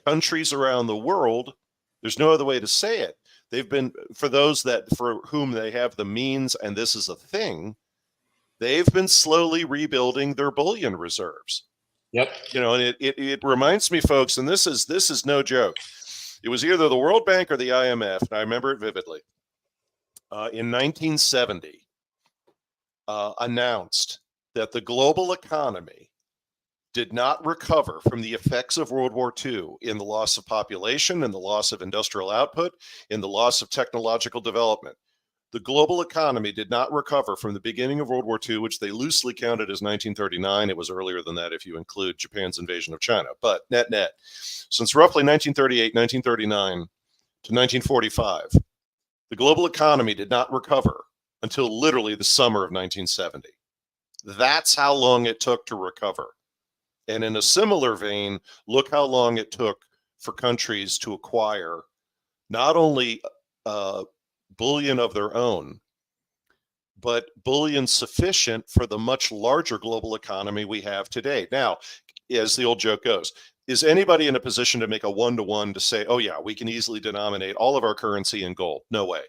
countries around the world, there's no other way to say it, they've been, for whom they have the means, and this is a thing, they've been slowly rebuilding their bullion reserves. Yep. And it reminds me, folks, and this is no joke. It was either the World Bank or the IMF, and I remember it vividly. In 1970, announced that the global economy did not recover from the effects of World War II in the loss of population, in the loss of industrial output, in the loss of technological development. The global economy did not recover from the beginning of World War II, which they loosely counted as 1939. It was earlier than that if you include Japan's invasion of China. But net, since roughly 1938, 1939 to 1945, the global economy did not recover until literally the summer of 1970. That's how long it took to recover. And in a similar vein, look how long it took for countries to acquire not only bullion of their own, but bullion sufficient for the much larger global economy we have today. Now, as the old joke goes, is anybody in a position to make a one-to-one to say, oh yeah, we can easily denominate all of our currency in gold? No way.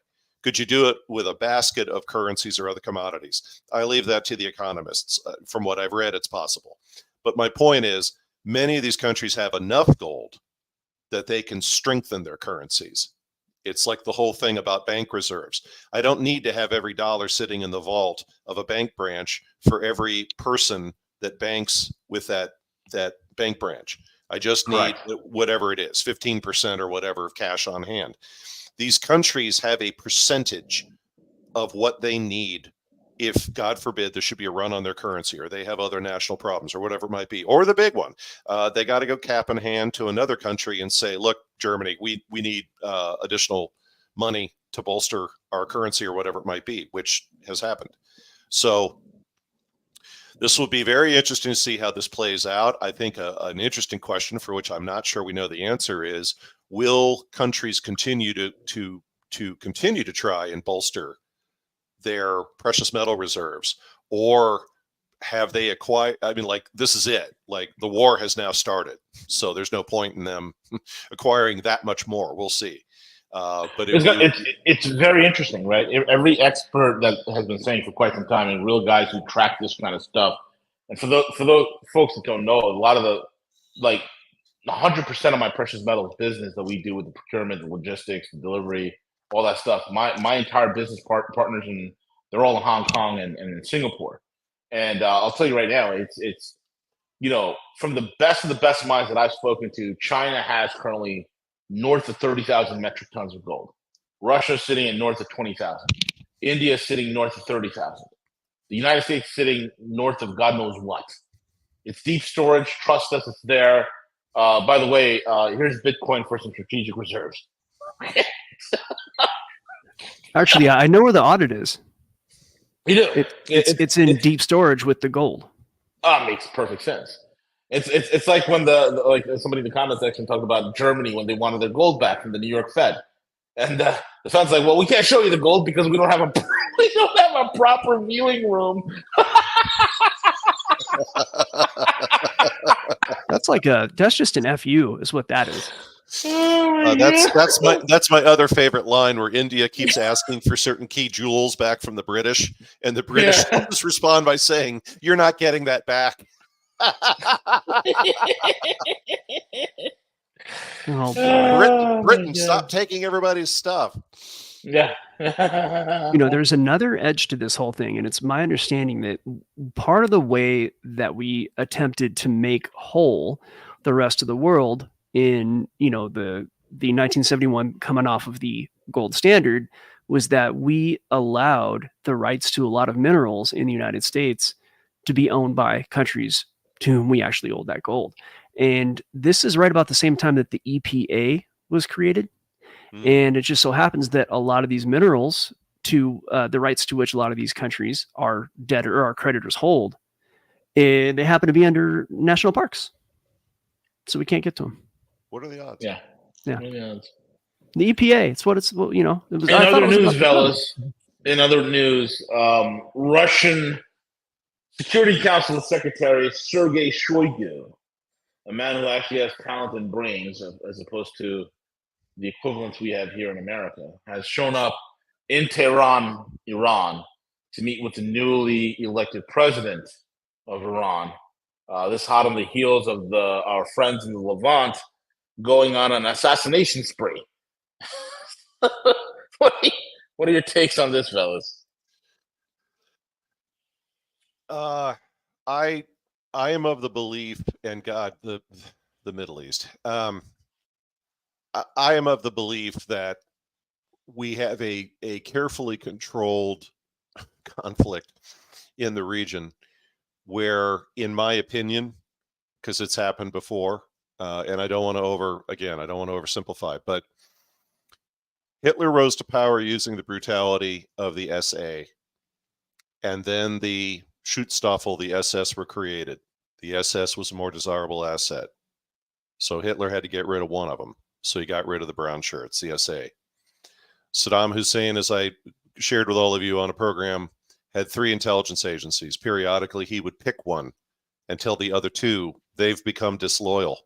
Could you do it with a basket of currencies or other commodities? I leave that to the economists. From what I've read, it's possible. But my point is, many of these countries have enough gold that they can strengthen their currencies. It's like the whole thing about bank reserves. I don't need to have every dollar sitting in the vault of a bank branch for every person that banks with that bank branch. I just need whatever it is, 15% or whatever of cash on hand. These countries have a percentage of what they need if, God forbid, there should be a run on their currency, or they have other national problems, or whatever it might be, or the big one. They got to go cap in hand to another country and say, look, Germany, we need additional money to bolster our currency, or whatever it might be, which has happened. So this will be very interesting to see how this plays out. I think an interesting question, for which I'm not sure we know the answer, is will countries continue to continue to try and bolster their precious metal reserves, or have they acquired? I mean, like, this is it. Like, the war has now started, so there's no point in them acquiring that much more. We'll see. But it's very interesting, right? Every expert that has been saying for quite some time, and real guys who track this kind of stuff, and for those folks that don't know, a lot of the 100% of my precious metals business that we do with the procurement, the logistics, the delivery, all that stuff. My entire business partners, and they're all in Hong Kong and in Singapore. And I'll tell you right now, it's from the best of the best minds that I've spoken to, China has currently north of 30,000 metric tons of gold. Russia sitting at north of 20,000. India sitting north of 30,000. The United States sitting north of God knows what. It's deep storage. Trust us, it's there. By the way, here's Bitcoin for some strategic reserves. Actually, I know where the audit is. You do. It's in deep storage with the gold. Makes perfect sense. It's like when like somebody in the comment section talked about Germany when they wanted their gold back from the New York Fed, and the Fed's like, well, we can't show you the gold because we don't have a proper viewing room. That's just an FU is what that is. That's my other favorite line, where India keeps asking for certain key jewels back from the British, and the British just respond by saying, "You're not getting that back." Britain, stop taking everybody's stuff. Yeah. There's another edge to this whole thing, and it's my understanding that part of the way that we attempted to make whole the rest of the world in the 1971 coming off of the gold standard was that we allowed the rights to a lot of minerals in the United States to be owned by countries to whom we actually owed that gold. And this is right about the same time that the EPA was created. And it just so happens that a lot of these minerals, to the rights to which a lot of these countries are debtor or our creditors hold, and they happen to be under national parks, so we can't get to them. What are the odds? Yeah. Yeah. What are the odds? The EPA. It's what it's. It was. In other news, fellas. In other news, Russian Security Council Secretary Sergei Shoigu, a man who actually has talent and brains, as opposed to the equivalents we have here in America, has shown up in Tehran, Iran, to meet with the newly elected president of Iran. This hot on the heels of our friends in the Levant going on an assassination spree. What are your takes on this, fellas? I am of the belief, and God, the Middle East. I am of the belief that we have a carefully controlled conflict in the region where, in my opinion, because it's happened before, and I don't want to oversimplify, but Hitler rose to power using the brutality of the SA, and then the Schutzstaffel, the SS, were created. The SS was a more desirable asset. So Hitler had to get rid of one of them. So he got rid of the brown shirts, the SA. Saddam Hussein, as I shared with all of you on a program, had 3 intelligence agencies. Periodically, he would pick one and tell the other 2 they've become disloyal.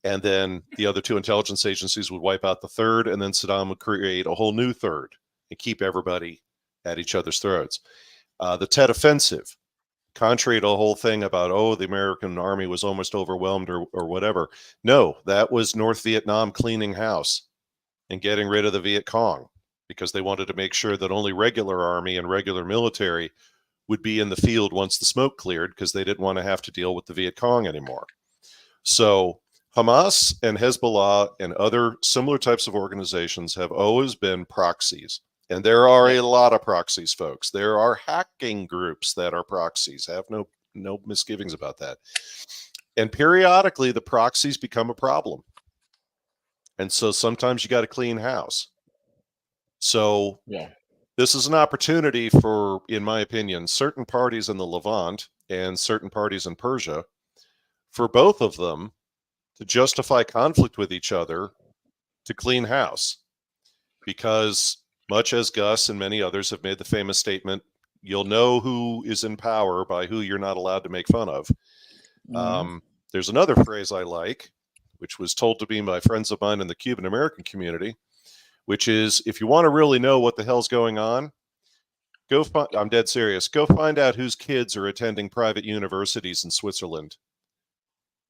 And then the other 2 intelligence agencies would wipe out the 3rd, and then Saddam would create a whole new 3rd and keep everybody at each other's throats. The Tet Offensive, contrary to the whole thing about, oh, the American army was almost overwhelmed or whatever. No, that was North Vietnam cleaning house and getting rid of the Viet Cong, because they wanted to make sure that only regular army and regular military would be in the field once the smoke cleared, because they didn't want to have to deal with the Viet Cong anymore. So Hamas and Hezbollah and other similar types of organizations have always been proxies. And there are a lot of proxies, folks. There are hacking groups that are proxies. Have no misgivings about that. And periodically, the proxies become a problem. And so sometimes you got to clean house. So this is an opportunity for, in my opinion, certain parties in the Levant and certain parties in Persia, for both of them to justify conflict with each other, to clean house. Because much as Gus and many others have made the famous statement, you'll know who is in power by who you're not allowed to make fun of. There's another phrase I like, which was told to me by friends of mine in the Cuban American community, which is, if you want to really know what the hell's going on, I'm dead serious, go find out whose kids are attending private universities in Switzerland.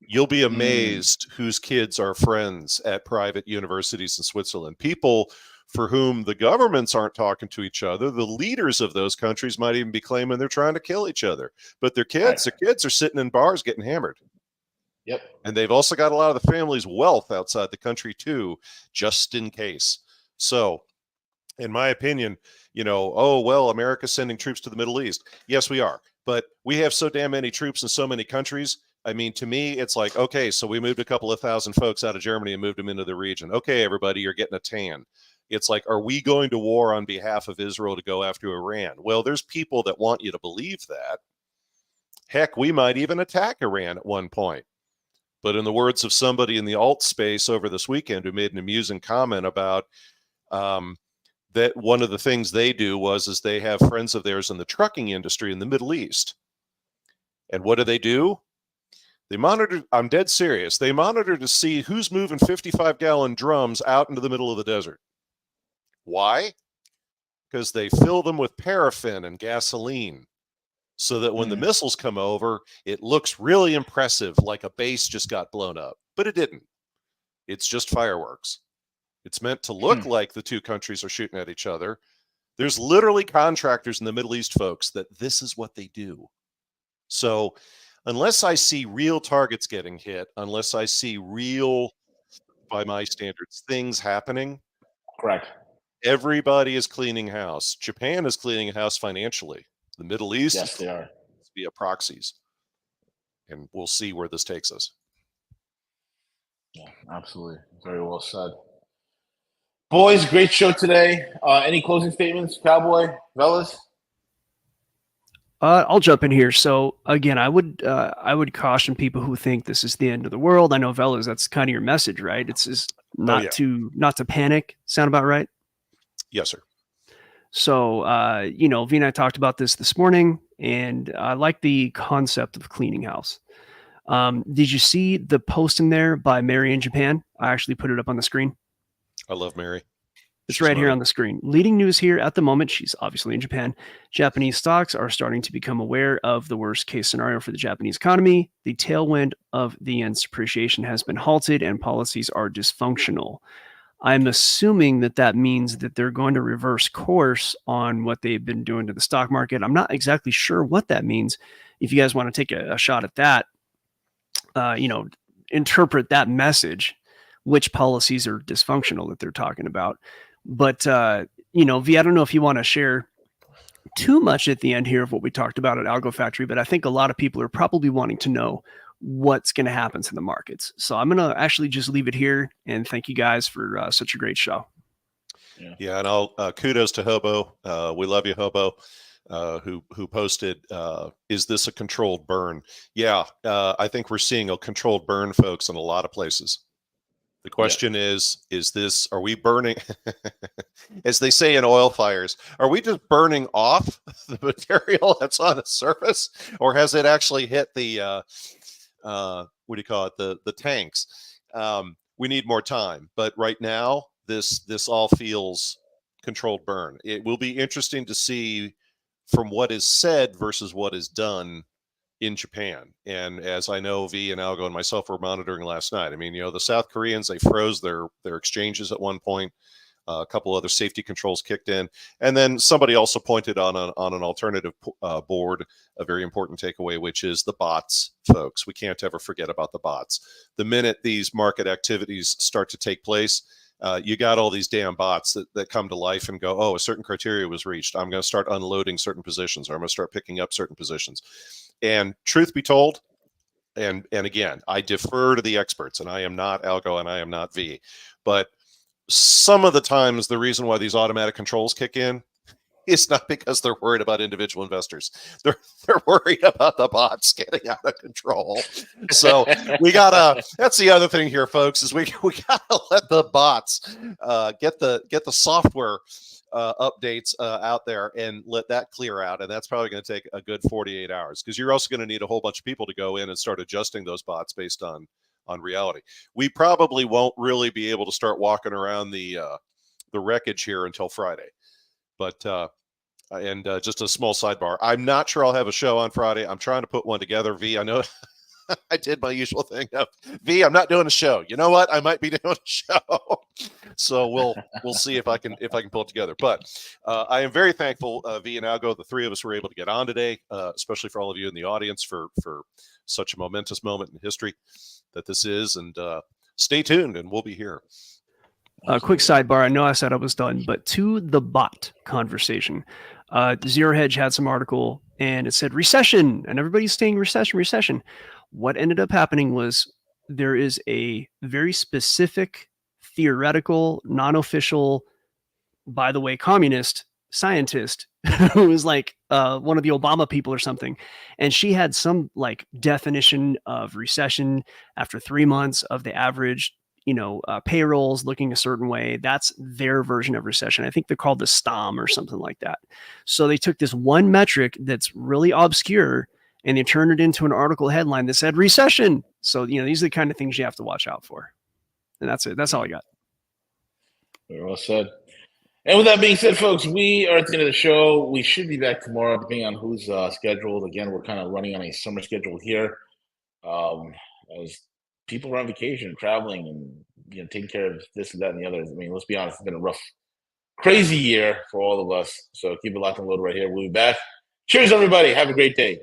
You'll be amazed whose kids are friends at private universities in Switzerland. People for whom the governments aren't talking to each other. The leaders of those countries might even be claiming they're trying to kill each other. But their kids are sitting in bars getting hammered. Yep. And they've also got a lot of the family's wealth outside the country too, just in case. So, in my opinion, oh, well, America's sending troops to the Middle East. Yes, we are. But we have so damn many troops in so many countries. I mean, to me, it's like, okay, so we moved a couple of thousand folks out of Germany and moved them into the region. Okay, everybody, you're getting a tan. It's like, are we going to war on behalf of Israel to go after Iran? Well, there's people that want you to believe that. Heck, we might even attack Iran at one point. But in the words of somebody in the alt space over this weekend who made an amusing comment about that one of the things they do is they have friends of theirs in the trucking industry in the Middle East. And what do? They monitor, I'm dead serious, they monitor to see who's moving 55-gallon drums out into the middle of the desert. Why? Because they fill them with paraffin and gasoline so that when the missiles come over, it looks really impressive, like a base just got blown up. But it didn't. It's just fireworks. It's meant to look like the two countries are shooting at each other. There's literally contractors in the Middle East, folks, that this is what they do. So unless I see real targets getting hit, unless I see real, by my standards, things happening, correct, everybody is cleaning house. Japan is cleaning house financially. The Middle East, yes, they are, via proxies. And we'll see where this takes us. Yeah, absolutely. Very well said. Boys, great show today. Any closing statements, Cowboy, Veles? I'll jump in here. So again, I would caution people who think this is the end of the world. I know, Veles, that's kind of your message, right? It's just not to panic. Sound about right? Yes, sir. So, V and I talked about this morning, and I like the concept of cleaning house. Did you see the post in there by Mary in Japan? I actually put it up on the screen. I love Mary. It's right here on the screen. Leading news here at the moment. She's obviously in Japan. Japanese stocks are starting to become aware of the worst case scenario for the Japanese economy. The tailwind of the yen's appreciation has been halted and policies are dysfunctional. I'm assuming that means that they're going to reverse course on what they've been doing to the stock market. I'm not exactly sure what that means. If you guys want to take a shot at that, interpret that message, which policies are dysfunctional that they're talking about. But you know, V, I don't know if you want to share too much at the end here of what we talked about at Algo Factory, but I think a lot of people are probably wanting to know what's going to happen to the markets. So I'm going to actually just leave it here and thank you guys for such a great show. Yeah, and I'll kudos to Hobo. We love you, Hobo. Who posted, is this a controlled burn? Yeah, I think we're seeing a controlled burn, folks, in a lot of places. The question is this, are we burning, as they say in oil fires, are we just burning off the material that's on the surface, or has it actually hit the, what do you call it, the tanks? We need more time, but right now, this all feels controlled burn. It will be interesting to see from what is said versus what is done in Japan. And as I know, V and Algo and myself were monitoring last night. I mean, you know, the South Koreans, they froze their exchanges at one point. A couple other safety controls kicked in. And then somebody also pointed on an alternative board, a very important takeaway, which is the bots, folks. We can't ever forget about the bots. The minute these market activities start to take place, you got all these damn bots that come to life and go, oh, a certain criteria was reached. I'm going to start unloading certain positions, or I'm going to start picking up certain positions. And truth be told, and again, I defer to the experts, and I am not Algo and I am not V, but some of the times the reason why these automatic controls kick in is not because they're worried about individual investors. They're worried about the bots getting out of control. So we gotta, that's the other thing here, folks, is we gotta let the bots get the software updates out there and let that clear out. And that's probably going to take a good 48 hours, because you're also going to need a whole bunch of people to go in and start adjusting those bots based on reality. We probably won't really be able to start walking around the wreckage here until Friday. But just a small sidebar, I'm not sure I'll have a show on Friday. I'm trying to put one together. V, I know I did my usual thing. No, V, I'm not doing a show. You know what? I might be doing a show. So we'll see if I can pull it together. But I am very thankful, V and Algo, the three of us were able to get on today, especially for all of you in the audience for such a momentous moment in history that this is. And stay tuned, and we'll be here. A quick sidebar. I know I said I was done, but to the bot conversation, Zero Hedge had some article and it said recession, and everybody's saying recession. What ended up happening was there is a very specific, theoretical, non-official, by the way, communist scientist who was like one of the Obama people or something, and she had some like definition of recession after 3 months of the average, payrolls looking a certain way. That's their version of recession. I think they're called the STOM or something like that. So they took this one metric that's really obscure and they turned it into an article headline that said recession. So, these are the kind of things you have to watch out for. And that's it. That's all I got. Very well said. And with that being said, folks, we are at the end of the show. We should be back tomorrow, depending on who's scheduled. Again, we're kind of running on a summer schedule here. As people are on vacation, traveling, and taking care of this and that and the others. I mean, let's be honest, it's been a rough, crazy year for all of us. So keep it locked and loaded right here. We'll be back. Cheers, everybody. Have a great day.